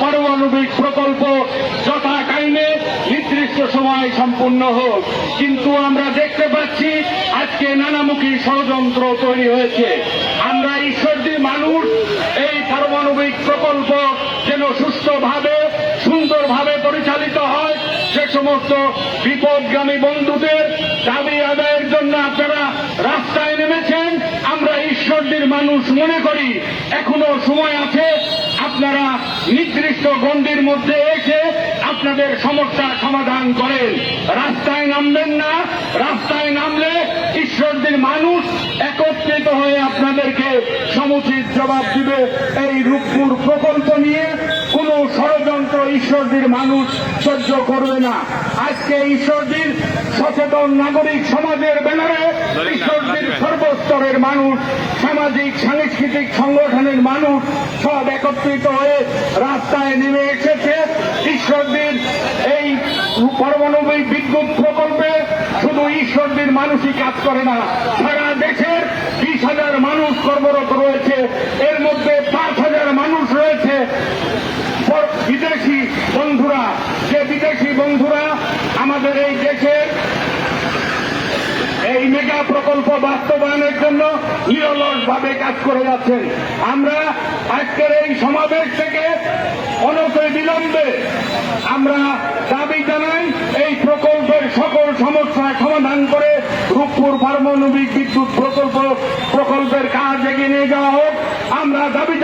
পারমাণবিক প্রকল্প যথা টাইমে নির্দিষ্ট সময় সম্পূর্ণ হোক। কিন্তু আমরা দেখতে পাচ্ছি আজকে নানামুখী ষড়যন্ত্র তৈরি হয়েছে। আমরা ঈশ্বরদী মানুষ এই পারমাণবিক প্রকল্প যেন সুস্থভাবে সুন্দরভাবে পরিচালিত হয়, সে সমস্ত বিপদগামী বন্ধুদের দাবি আদায়ের জন্য আপনারা রাস্তায় নেমেছেন। আমরা ঈশ্বরদীর মানুষ মনে করি এখনো সময় আছে, আপনারা নির্দিষ্ট গণ্ডির মধ্যে এসে আপনাদের সমস্যা সমাধান করেন। রাস্তায় নামবেন না। রাস্তায় নামলে ঈশ্বরদীর মানুষ একত্রিত হয়ে আপনাদেরকে সমুচিত জবাব দিবে। এই রূপপুর প্রকল্প নিয়ে কোন ষড়যন্ত্র ঈশ্বরদীর মানুষ সহ্য করবে না। আজকে ঈশ্বরদীর সচেতন নাগরিক সমাজের ব্যানারে ঈশ্বরদীর সর্বস্তরের মানুষ, সামাজিক সাংস্কৃতিক সংগঠনের মানুষ সব একত্রিত হয়ে রাস্তায় নেমে এসেছে। ঈশ্বরদীর এই পারমাণবিক বিদ্যুৎ প্রকল্পে শুধু ঈশ্বরদীর মানুষই কাজ করে না, সারা দেশের 20,000 মানুষ কর্মরত রয়েছে। এর মধ্যে 5,000 মানুষ রয়েছে বিদেশি বন্ধুরা। যে বিদেশি বন্ধুরা আমাদের এই দেশের এই মেগা প্রকল্প বাস্তবায়নের জন্য নিরলসভাবে কাজ করে যাচ্ছেন। আমরা আজকের এই সমাবেশ থেকে অনতি বিলম্বে আমরা দাবি জানাই এই প্রকল্পের সকল সমস্যা সমাধান করে রূপপুর পারমাণবিক বিদ্যুৎ প্রকল্পের কাজ এগিয়ে নিয়ে যাওয়া হোক। আমরা দাবি